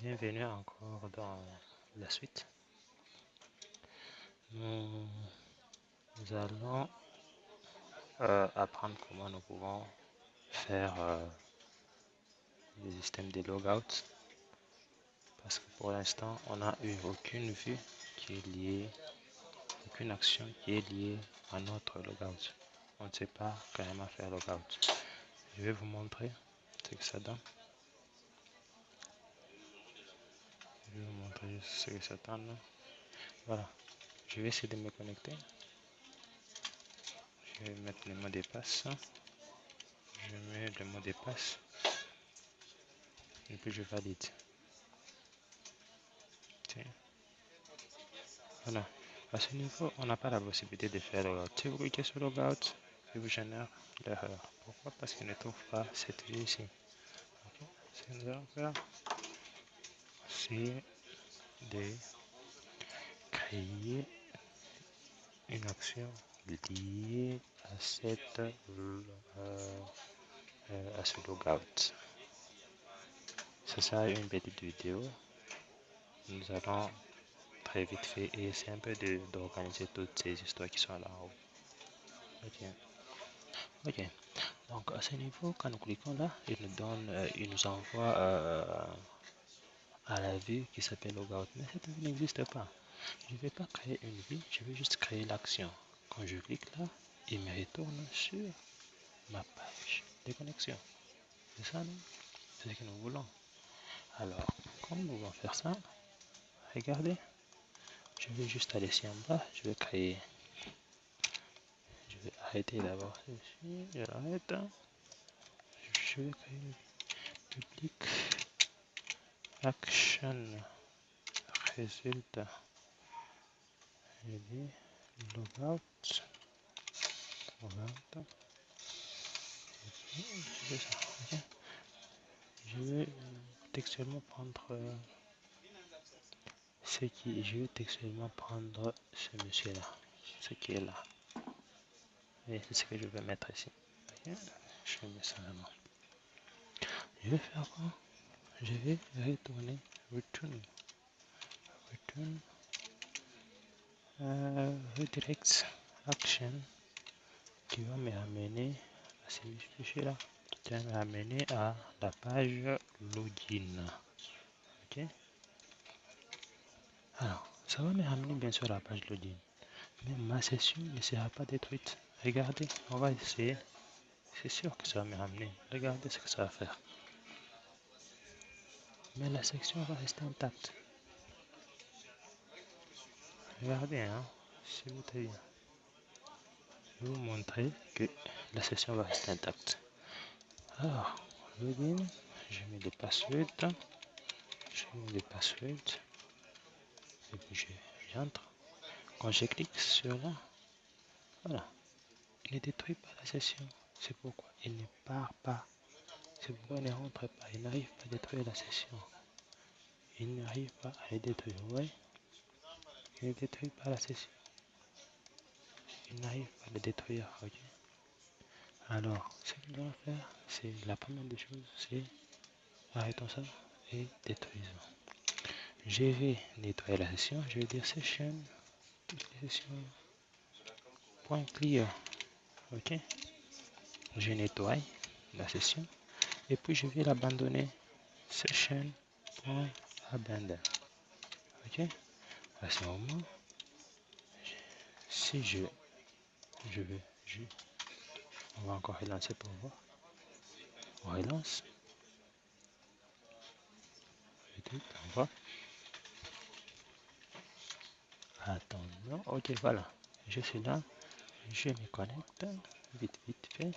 Bienvenue encore dans la suite. Nous allons apprendre comment nous pouvons faire le système de logout, parce que pour l'instant on n'a eu aucune vue qui est liée, aucune action qui est liée à notre logout. On ne sait pas carrément faire logout. Je vais vous montrer ce que ça donne. Je vais vous montrer ce que ça donne. Voilà. Je vais essayer de me connecter. Je vais mettre le mot de passe. Je mets le mot de passe. Et puis je valide. Tiens. Voilà. À ce niveau, on n'a pas la possibilité de faire logout. Si vous cliquez sur logout, il vous génère l'erreur. Pourquoi? Parce qu'il ne trouve pas cette vue ici. Okay. Ce que nous allons faire, c'est de créer une action liée à cette à ce logout. Ça sera une petite vidéo. Nous allons très vite fait essayer un peu d'organiser toutes ces histoires qui sont là haut. Ok. Donc à ce niveau, quand nous cliquons là, il nous donne, il nous envoie à la vue qui s'appelle logout. Mais cette vue n'existe pas. Je ne vais pas créer une vue, je vais juste créer l'action. Quand je clique là, il me retourne sur ma page de connexion. C'est ça, non? C'est ce que nous voulons. Alors, comme nous voulons faire ça, regardez, je vais juste aller ici en bas, je vais créer, je vais arrêter d'abord ceci, je l'arrête, je vais créer le public action résultat, je dis logout, je vais textuellement prendre je vais textuellement prendre ce monsieur là, ce qui est là, et c'est ce que je vais mettre ici. Okay. Je mets ça là-bas. Je vais faire quoi? Je vais retourner return redirect action qui va me ramener à ce fichier là, qui va me ramener à la page login. Ok, alors ça va me ramener bien sûr à la page login, mais ma session ne sera pas détruite. Regardez, on va essayer. C'est sûr que ça va me ramener. Regardez ce que ça va faire. Mais la section va rester intacte. Regardez, hein, si vous avez bien. Je vais vous montrer que la session va rester intacte. Alors, login, je mets des passwords. Et puis j'entre. Quand je clique sur là, voilà, il ne détruit pas la session. C'est pourquoi il ne part pas. C'est pourquoi il ne rentre pas. Il n'arrive pas à détruire la session. Il n'arrive pas à les détruire. Vous voyez? Il ne détruit pas la session. Il n'arrive pas à le détruire. Ok. Alors, ce qu'il doit faire, c'est la première des choses, c'est arrêtons ça et détruisons. Je vais nettoyer la session. Je vais dire session, toutes les sessions, point clear. Ok. Je nettoie la session et puis je vais l'abandonner. Session.abandon. Ok. À ce moment, si on va encore relancer pour voir. On relance. On voit. Attendons. Ok, voilà. Je suis là. Je me connecte. Vite fait.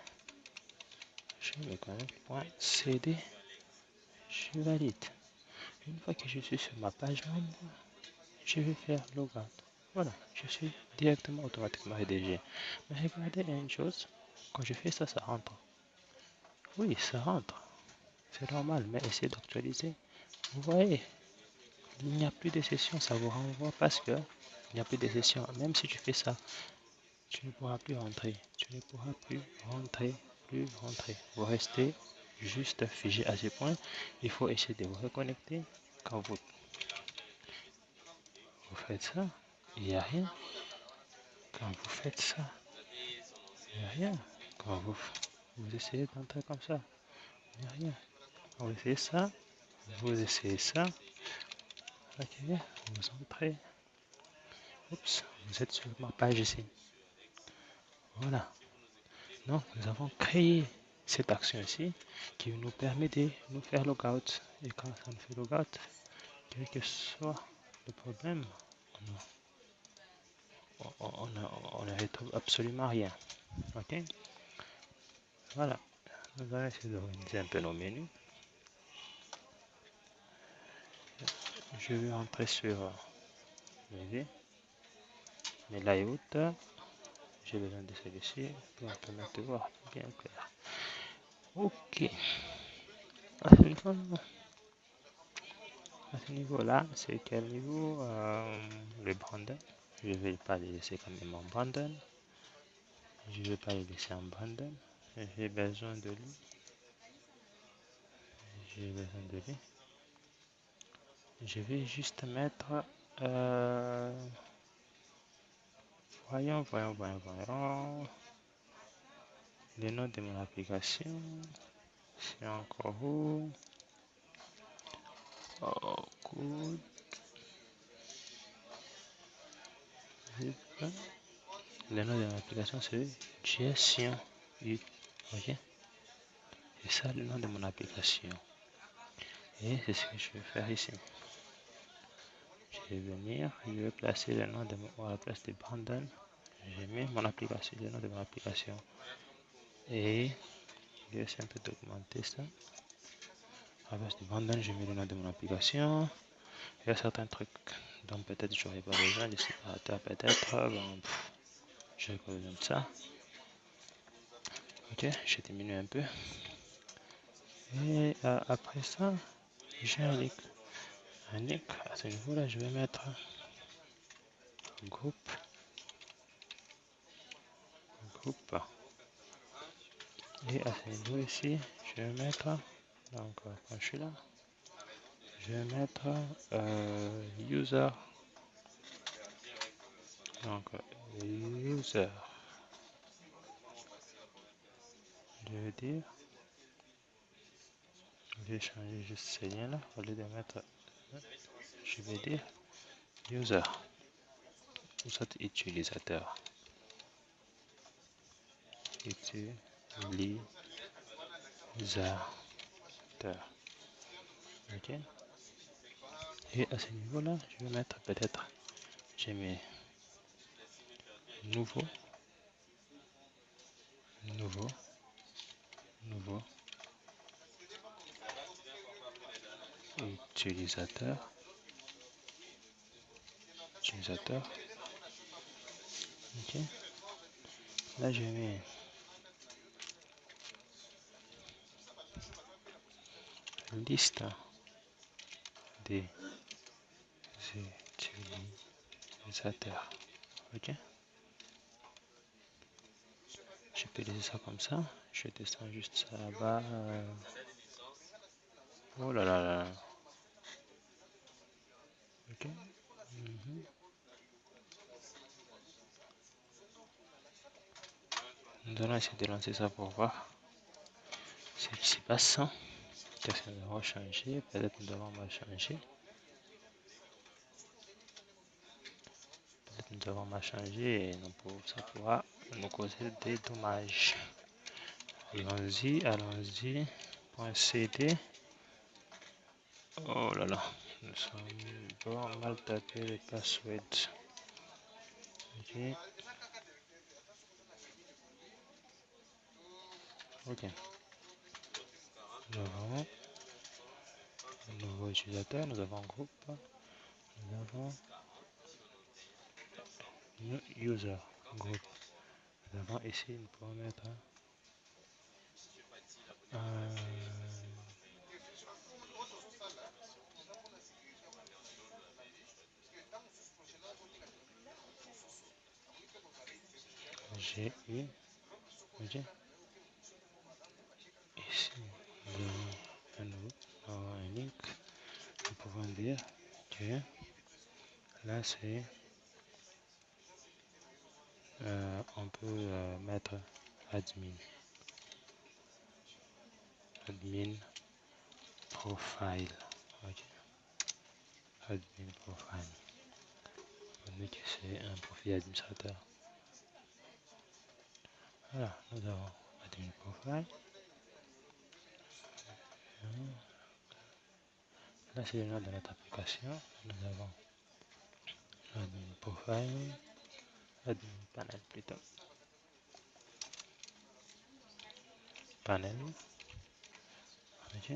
Je me connecte. .cd. Je valide. Une fois que je suis sur ma page web, je vais faire logout. Voilà, je suis directement automatiquement rédigé. Mais regardez une chose, quand je fais ça, ça rentre. Oui, ça rentre. C'est normal, mais essayez d'actualiser. Vous voyez, il n'y a plus de session, ça vous renvoie parce que il n'y a plus de session. Même si tu fais ça, tu ne pourras plus rentrer. Tu ne pourras plus rentrer. Vous restez juste figé à ce point. Il faut essayer de vous reconnecter Quand vous faites ça, il n'y a rien. Quand vous faites ça, il n'y a rien. Quand vous essayez d'entrer comme ça, il n'y a rien. Vous essayez ça, vous essayez ça. Ok, vous entrez. Oups, vous êtes sur ma page ici. Voilà. Donc, nous avons créé cette action ici qui nous permet de nous faire logout. Et quand ça nous fait logout, quel que soit le problème, on ne retrouve absolument rien. Ok, voilà. Nous allons essayer d'organiser un peu nos menus. Je vais entrer sur mes layouts. J'ai besoin de celui-ci pour me permettre de voir bien clair. Ok. À ce niveau-là, c'est quel niveau le bundle. Je ne vais pas le laisser comme même en bundle. Je ne vais pas le laisser en bundle. J'ai besoin de lui. J'ai besoin de lui. Je vais juste mettre. Voyons. Le nom de mon application. C'est encore où? Oh, good. Le nom de mon application, c'est Gestion. Ok? C'est ça le nom de mon application. Et c'est ce que je vais faire ici. Je vais venir, je vais placer le nom de mon, à la place de Brandon. J'ai mis mon application, le nom de mon application. Et je vais essayer un peu d'augmenter ça. À la place de Brandon, j'ai mis le nom de mon application. Il y a certains trucs dont peut-être j'aurais pas besoin, des séparateurs peut-être. Bon, j'ai pas besoin de ça. Ok, j'ai diminué un peu. Et après ça, j'ai un link. Un link, à ce niveau-là, je vais mettre groupe. Et à ce niveau ici, je vais mettre, donc quand je suis là, je vais mettre user. Donc user. Je vais dire, je vais changer juste ces liens là, au lieu de mettre, je vais dire user. Ou soit utilisateur. Utilisateur. Ok. Et à ce niveau là, je vais mettre peut-être, j'ai mis nouveau, utilisateur. Ok. Là, je mets liste des utilisateurs. Ok. Je peux laisser ça comme ça. Je descends juste ça là-bas. Oh là là là. Ok. Nous allons essayer de lancer ça pour voir ce qui se passe. Qu'est-ce que nous avons changé? Peut-être nous avons mal changé. Nous avons mal changé et ça pourra nous causer des dommages. Allons-y. .cd. Oh là là, nous sommes mal tapé le password. Ok. Ok. Nous avons un nouveau utilisateur, nous avons un groupe, nous avons new user group. Nous avons ici, nous pouvons mettre GU. Ok. Ici, nous avons un link. Nous pouvons dire que là c'est on peut mettre admin profile. Ok, admin profile. On dit que c'est un profil administrateur. Voilà, nous avons admin profile. Là c'est le nom de notre application. Nous avons admin profile, admin panel plutôt. Panel. Ok.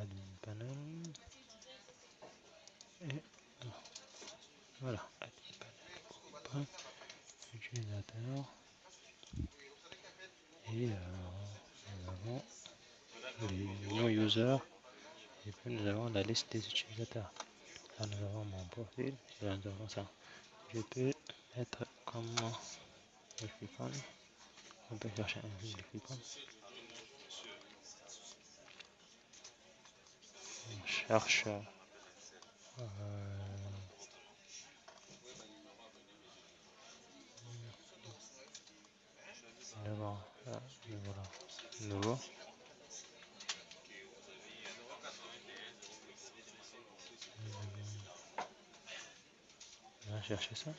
Admin panel. Et voilà, admin panel. Utilisateur. Et nous avons les new users. Et puis nous avons la liste des utilisateurs. Là nous avons mon profil. Et là nous avons ça. Je peux mettre comme Glyphicon. On peut chercher un Glyphicon. On cherche nouveau. Voilà. Nouveau. On va chercher ça.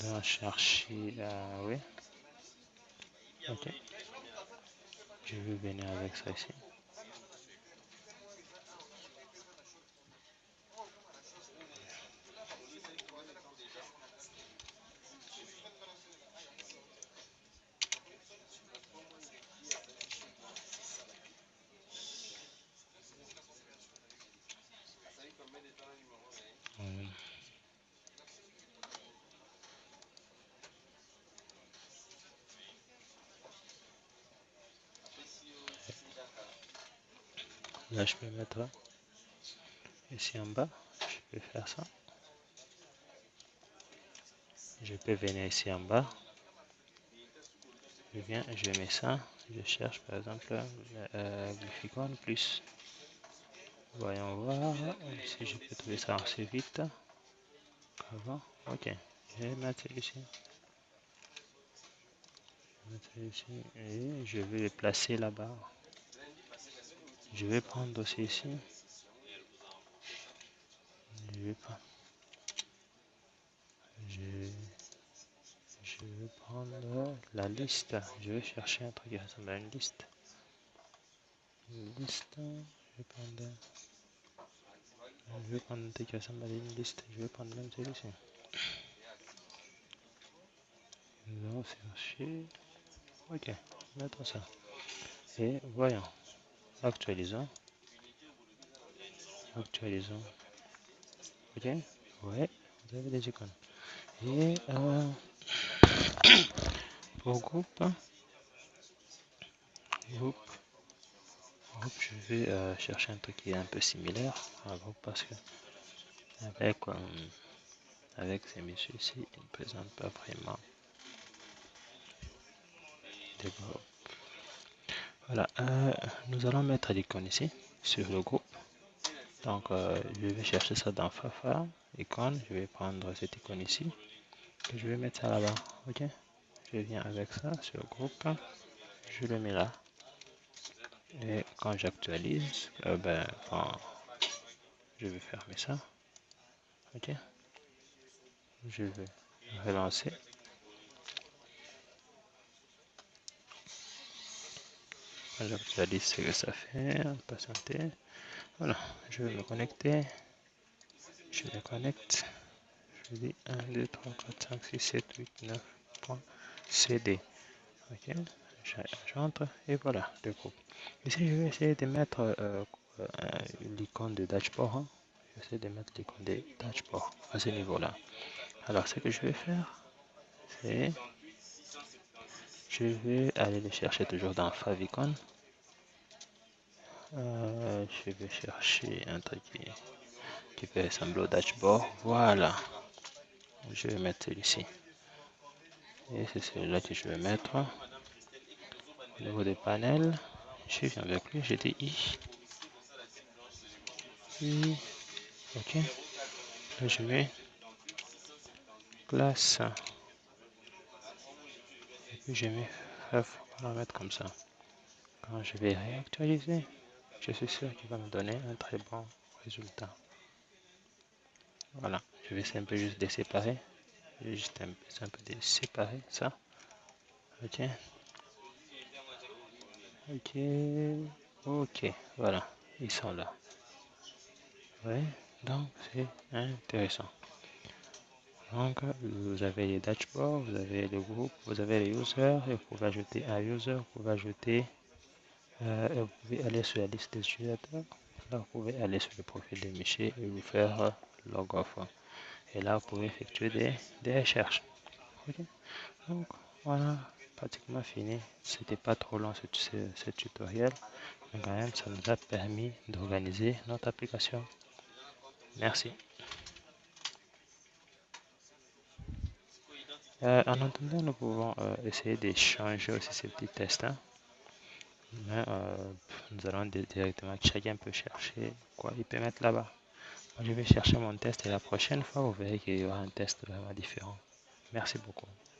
On va chercher. Oui. Ok. Je vais venir avec ça ici. Là, je peux mettre ici en bas. Je peux faire ça. Je peux venir ici en bas. Je viens, je mets ça. Je cherche par exemple Glyphicon plus. Voyons voir si je peux trouver ça assez vite qu'avant. Ok, je vais mettre ici. Et je vais le placer là-bas. Je vais prendre aussi ici. Je vais prendre la liste. Je vais chercher un truc qui ressemble à une liste. Une liste. Je vais prendre un truc qui ressemble à une liste. Je vais prendre même celui-ci. Nous allons chercher. Ok, mettre ça. Et voyons. Actualisons. Actualisons. Ok. Ouais, vous avez des icônes. Et pour groupe, je vais chercher un truc qui est un peu similaire à groupe parce que avec ces messieurs ici, ils ne présentent pas vraiment des groupes. Voilà, nous allons mettre l'icône ici sur le groupe. Donc je vais chercher ça dans Fafa, icône, je vais prendre cette icône ici et je vais mettre ça là-bas. Ok, je viens avec ça sur le groupe, je le mets là. Et quand j'actualise, je vais fermer ça. Ok, je vais relancer. Quand j'actualise ce que ça fait, patienter. Voilà, je vais me connecter. Je me connecte. Je dis 1, 2, 3, 4, 5, 6, 7, 8, 9, 3, CD. Ok, j'entre et voilà le groupe. Ici, je vais essayer de mettre l'icône de dashboard. Hein. Je vais essayer de mettre l'icône de dashboard à ce niveau-là. Alors, ce que je vais faire, c'est je vais aller le chercher toujours dans Favicon. Je vais chercher un truc qui peut ressembler au dashboard. Voilà. Je vais mettre celui-ci. Et c'est celui-là que je vais mettre. Au niveau des panels, je viens avec lui, j'ai dit I, ok. Là, je mets classe, et puis je mets F, on va mettre comme ça. Quand je vais réactualiser, je suis sûr qu'il va me donner un très bon résultat. Voilà, je vais un peu juste déséparer. Je vais juste un peu déséparer ça. Ok. Ok. Ok. Voilà. Ils sont là. Oui. Donc, c'est intéressant. Donc, vous avez les dashboards, vous avez le groupe, vous avez les users, et vous pouvez ajouter un user, vous pouvez ajouter, vous pouvez aller sur la liste des utilisateurs. Là, vous pouvez aller sur le profil de Michel et vous faire log off. Et là, vous pouvez effectuer des recherches. Okay. Donc, voilà, pratiquement fini. C'était pas trop long ce tutoriel, mais quand même, ça nous a permis d'organiser notre application. Merci. En attendant, nous pouvons essayer d'échanger aussi ces petits tests. Hein. Mais nous allons directement, chacun peut chercher quoi il peut mettre là-bas. Moi, je vais chercher mon test et la prochaine fois, vous verrez qu'il y aura un test vraiment différent. Merci beaucoup.